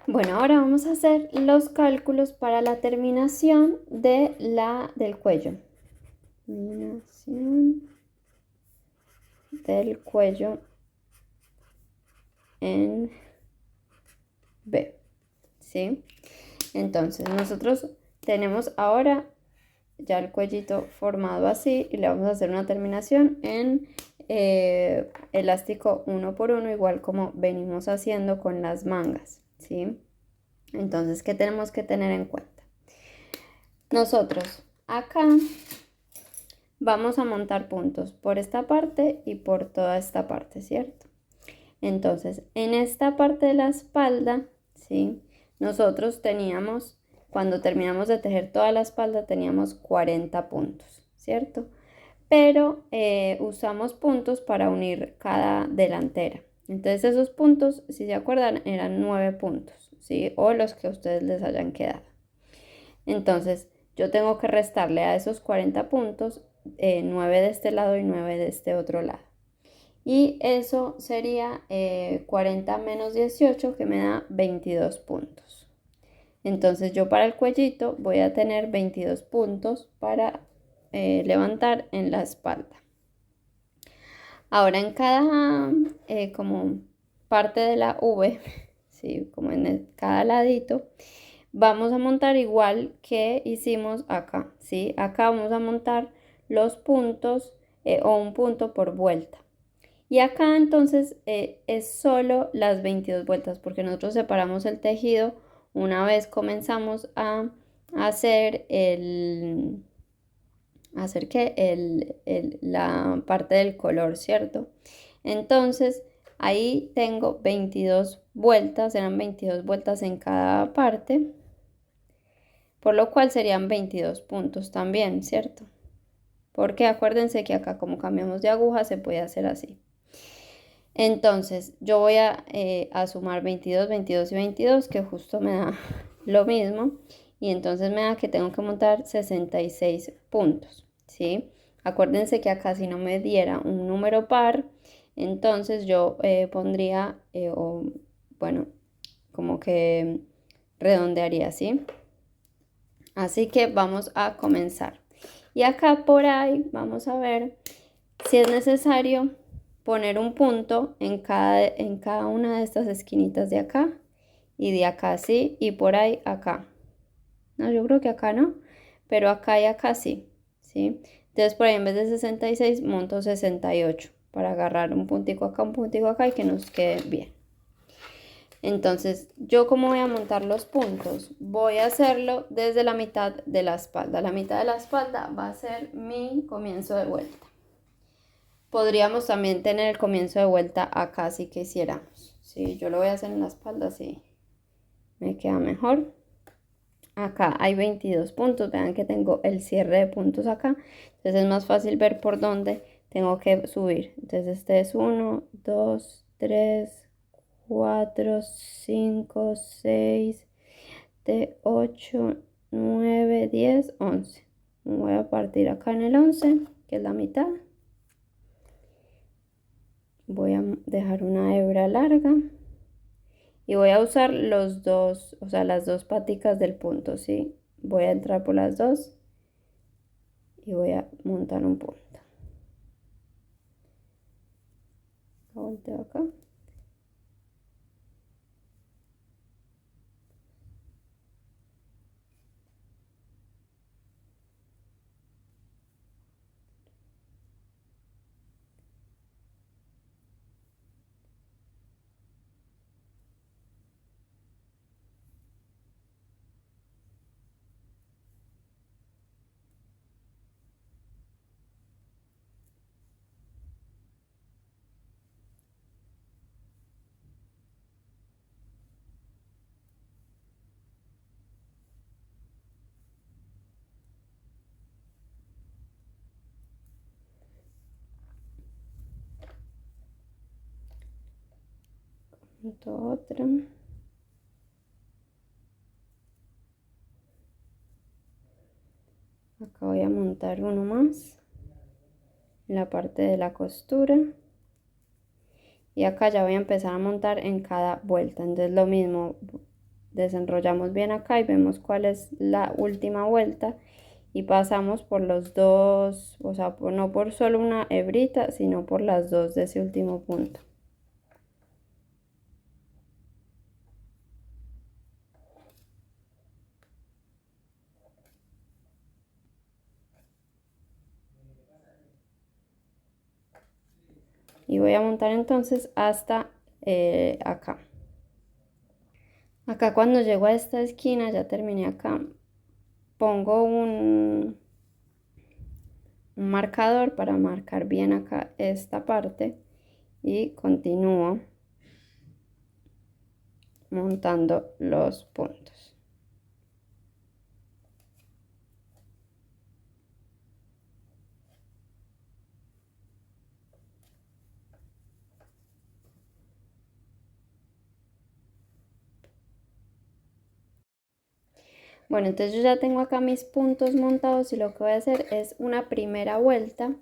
Bueno, ahora vamos a hacer los cálculos para la terminación del cuello. Terminación del cuello en B, ¿sí? Entonces, nosotros tenemos ahora ya el cuellito formado así y le vamos a hacer una terminación en elástico 1 por 1, igual como venimos haciendo con las mangas, ¿sí? Entonces, ¿qué tenemos que tener en cuenta? Nosotros acá vamos a montar puntos por esta parte y por toda esta parte, ¿cierto? Entonces, en esta parte de la espalda, ¿sí? Nosotros teníamos, cuando terminamos de tejer toda la espalda, teníamos 40 puntos, ¿cierto? Pero usamos puntos para unir cada delantera. Entonces, esos puntos, si se acuerdan, eran 9 puntos, ¿sí? O los que a ustedes les hayan quedado. Entonces, yo tengo que restarle a esos 40 puntos 9 de este lado y 9 de este otro lado. Y eso sería 40 menos 18, que me da 22 puntos. Entonces yo para el cuellito voy a tener 22 puntos para levantar en la espalda. Ahora en cada como parte de la V, ¿sí? Como en cada ladito, vamos a montar igual que hicimos acá, ¿sí? Acá vamos a montar los puntos o un punto por vuelta. Y acá entonces es solo las 22 vueltas, porque nosotros separamos el tejido una vez comenzamos a hacer la parte del color, ¿cierto? Entonces ahí tengo 22 vueltas, eran 22 vueltas en cada parte, por lo cual serían 22 puntos también, ¿cierto? Porque acuérdense que acá como cambiamos de aguja se puede hacer así. Entonces yo voy a sumar 22, 22 y 22, que justo me da lo mismo. Y entonces me da que tengo que montar 66 puntos, ¿sí? Acuérdense que acá si no me diera un número par, entonces yo pondría, bueno, como que redondearía, ¿sí? Así que vamos a comenzar. Y acá por ahí vamos a ver si es necesario poner un punto en cada una de estas esquinitas de acá y de acá sí y por ahí acá. No, yo creo que acá no, pero acá y acá sí, ¿sí? Entonces por ahí en vez de 66 monto 68 para agarrar un puntico acá y que nos quede bien. Entonces, ¿yo cómo voy a montar los puntos? Voy a hacerlo desde la mitad de la espalda. La mitad de la espalda va a ser mi comienzo de vuelta. Podríamos también tener el comienzo de vuelta acá si quisiéramos. Si yo lo voy a hacer en la espalda, sí, me queda mejor. Acá hay 22 puntos. Vean que tengo el cierre de puntos acá. Entonces es más fácil ver por dónde tengo que subir. Entonces este es 1, 2, 3, 4, 5, 6, 8, 9, 10, 11. Voy a partir acá en el 11, que es la mitad. Voy a dejar una hebra larga y voy a usar los dos, o sea, las dos paticas del punto, ¿sí? Voy a entrar por las dos y voy a montar un punto. Volteo acá. Monto otra. Acá voy a montar uno más en la parte de la costura. Y acá ya voy a empezar a montar en cada vuelta. Entonces lo mismo, desenrollamos bien acá y vemos cuál es la última vuelta y pasamos por los dos, o sea, no por solo una hebrita, sino por las dos de ese último punto. Y voy a montar entonces hasta acá. Acá cuando llego a esta esquina, ya terminé acá, pongo un marcador para marcar bien acá esta parte y continúo montando los puntos. Bueno, entonces yo ya tengo acá mis puntos montados y lo que voy a hacer es una primera vuelta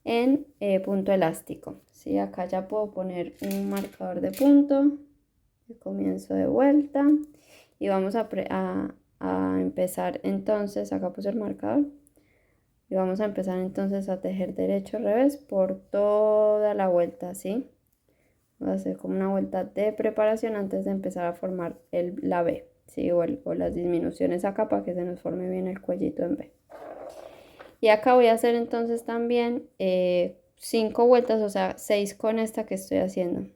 en punto elástico. ¿Sí? Acá ya puedo poner un marcador de punto, de comienzo de vuelta y vamos a empezar entonces, acá puse el marcador y vamos a empezar entonces a tejer derecho revés por toda la vuelta, ¿sí? Voy a hacer como una vuelta de preparación antes de empezar a formar la V, ¿sí? O las disminuciones acá para que se nos forme bien el cuellito en V. Y acá voy a hacer entonces también 5 vueltas, o sea, 6 con esta que estoy haciendo.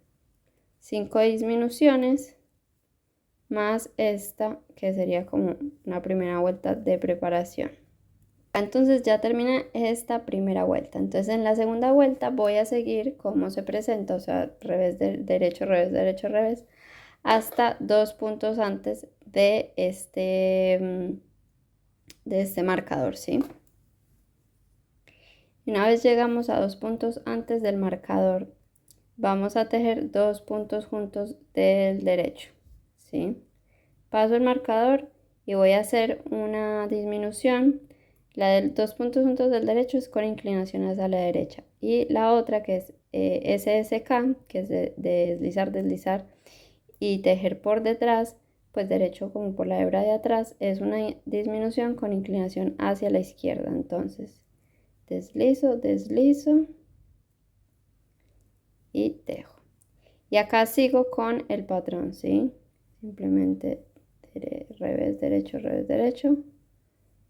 5 disminuciones más esta que sería como una primera vuelta de preparación. Entonces ya terminé esta primera vuelta. Entonces en la segunda vuelta voy a seguir como se presenta, o sea, revés, derecho, revés, hasta 2 puntos antes de este marcador, ¿sí? Una vez llegamos a 2 puntos antes del marcador, vamos a tejer 2 puntos juntos del derecho, ¿sí? Paso el marcador y voy a hacer una disminución. La de 2 puntos juntos del derecho es con inclinación hacia la derecha. Y la otra que es SSK, que es de deslizar, deslizar y tejer por detrás, pues derecho como por la hebra de atrás, es una disminución con inclinación hacia la izquierda. Entonces, deslizo, deslizo y tejo. Y acá sigo con el patrón, ¿sí? Simplemente revés, derecho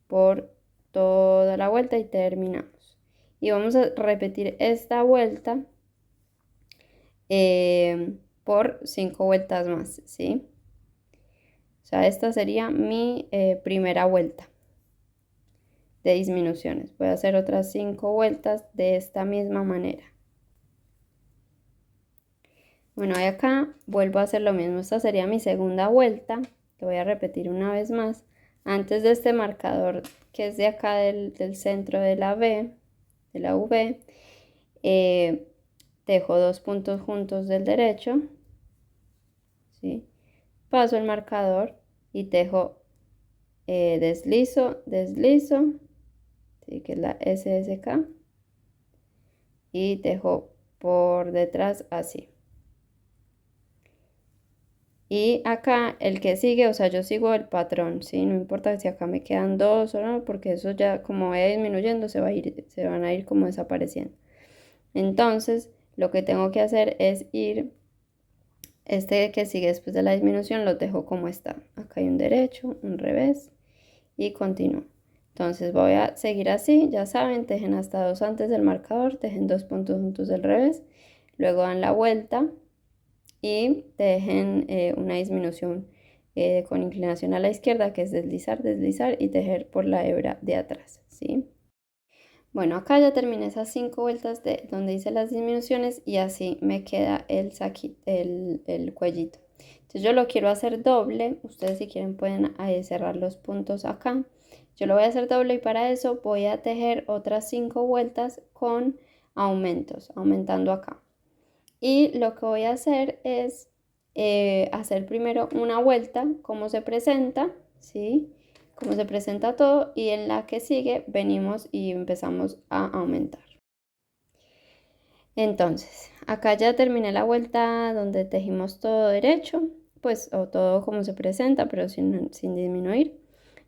por toda la vuelta y terminamos. Y vamos a repetir esta vuelta por 5 vueltas más, ¿sí? O sea, esta sería mi primera vuelta de disminuciones. Voy a hacer otras 5 vueltas de esta misma manera. Bueno, y acá vuelvo a hacer lo mismo. Esta sería mi segunda vuelta. Lo voy a repetir una vez más. Antes de este marcador que es de acá del centro de la V, de la V, tejo 2 puntos juntos del derecho, ¿sí? Paso el marcador y tejo deslizo, deslizo, ¿sí? Que es la SSK, y tejo por detrás así. Y acá el que sigue, o sea, yo sigo el patrón, ¿sí? No importa si acá me quedan 2 o no, porque eso ya como vaya disminuyendo se van a ir como desapareciendo. Entonces, lo que tengo que hacer es ir, este que sigue después de la disminución lo dejo como está. Acá hay un derecho, un revés y continúo. Entonces voy a seguir así, ya saben, tejen hasta 2 antes del marcador, tejen 2 puntos juntos del revés, luego dan la vuelta y tejen una disminución con inclinación a la izquierda, que es deslizar, deslizar y tejer por la hebra de atrás, ¿sí? Bueno, acá ya terminé esas 5 vueltas de donde hice las disminuciones y así me queda el cuellito. Entonces yo lo quiero hacer doble, ustedes si quieren pueden cerrar los puntos acá. Yo lo voy a hacer doble y para eso voy a tejer otras 5 vueltas con aumentos, aumentando acá. Y lo que voy a hacer es hacer primero una vuelta, como se presenta, ¿sí? Como se presenta todo y en la que sigue venimos y empezamos a aumentar. Entonces, acá ya terminé la vuelta donde tejimos todo derecho. pues, o todo como se presenta, pero sin disminuir.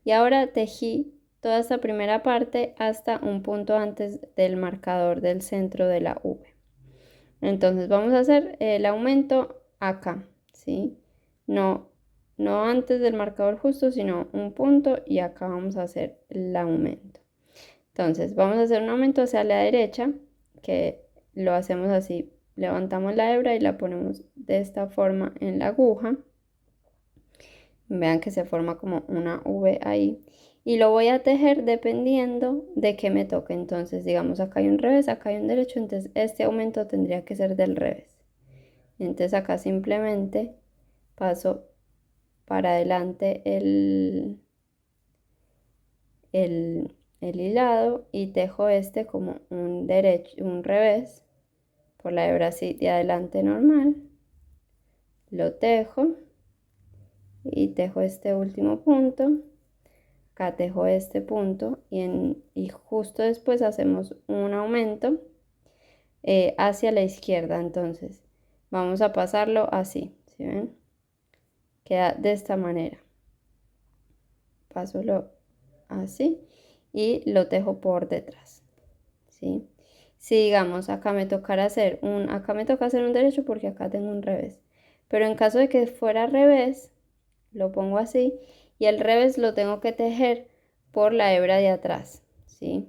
Y ahora tejí toda esta primera parte hasta un punto antes del marcador del centro de la V. Entonces vamos a hacer el aumento acá, ¿sí? No, no antes del marcador justo, sino un punto y acá vamos a hacer el aumento. Entonces vamos a hacer un aumento hacia la derecha, que lo hacemos así. Levantamos la hebra y la ponemos de esta forma en la aguja. Vean que se forma como una V ahí. Y lo voy a tejer dependiendo de qué me toque. Entonces, digamos, acá hay un revés, acá hay un derecho. Entonces, este aumento tendría que ser del revés. Entonces, acá simplemente paso para adelante el hilado y tejo este como un derecho, un revés. Por la hebra así de adelante normal. Lo tejo. Y tejo este último punto. Acá tejo este punto y justo después hacemos un aumento hacia la izquierda. Entonces vamos a pasarlo así, ¿sí ven? Queda de esta manera. Paso así y lo tejo por detrás, ¿sí? Si digamos acá me tocara hacer acá me toca hacer un derecho porque acá tengo un revés. Pero en caso de que fuera revés, lo pongo así y el revés lo tengo que tejer por la hebra de atrás, ¿sí?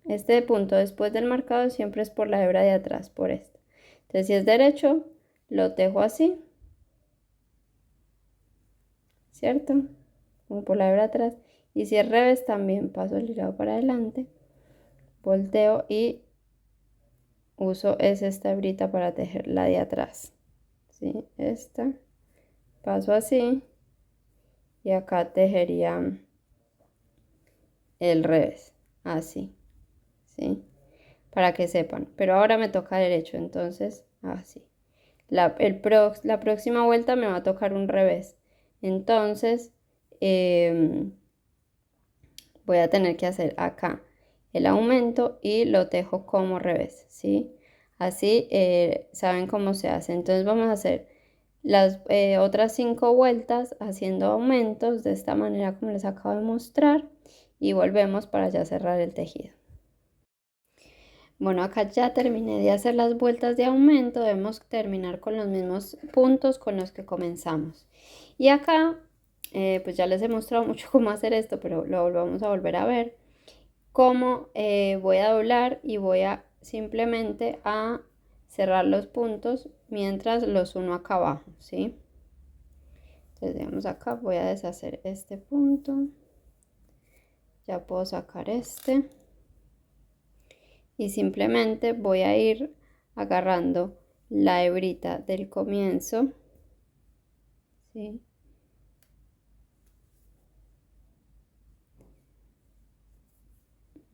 Este punto después del marcado siempre es por la hebra de atrás, por esto. Entonces si es derecho, lo tejo así, ¿cierto? Como por la hebra de atrás. Y si es revés, también paso el hilado para adelante, volteo y uso esta hebrita para tejer la de atrás, ¿sí? Esta, paso así y acá tejería el revés, así, ¿sí? Para que sepan. Pero ahora me toca derecho, entonces así. La próxima vuelta me va a tocar un revés. Entonces voy a tener que hacer acá el aumento y lo tejo como revés, ¿sí? Así saben cómo se hace. Entonces vamos a hacer las otras 5 vueltas haciendo aumentos de esta manera como les acabo de mostrar y volvemos para ya cerrar el tejido. Bueno, acá ya terminé de hacer las vueltas de aumento, debemos terminar con los mismos puntos con los que comenzamos. Y acá, pues ya les he mostrado mucho cómo hacer esto, pero lo vamos a volver a ver. Cómo voy a doblar y voy a simplemente a cerrar los puntos mientras los uno acá abajo, ¿sí? Entonces, digamos acá, voy a deshacer este punto. Ya puedo sacar este. Y simplemente voy a ir agarrando la hebrita del comienzo, ¿sí?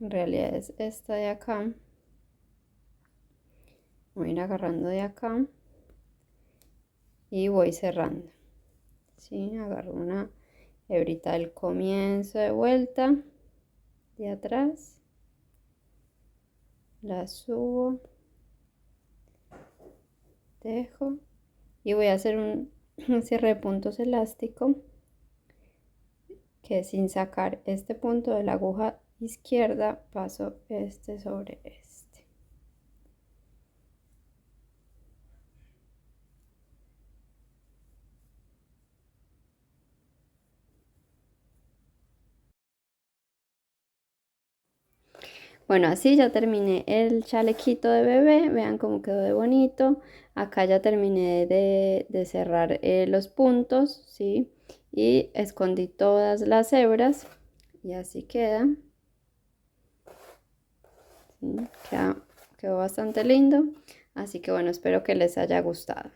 En realidad es esta de acá. Voy a ir agarrando de acá y voy cerrando, ¿sí? Agarro una hebrita del comienzo de vuelta de atrás, la subo, dejo y voy a hacer un cierre de puntos elástico que sin sacar este punto de la aguja izquierda paso este sobre este. Bueno, así ya terminé el chalequito de bebé, vean cómo quedó de bonito. Acá ya terminé de cerrar los puntos, ¿sí? Y escondí todas las hebras y así queda. ¿Sí? Quedó bastante lindo, así que bueno, espero que les haya gustado.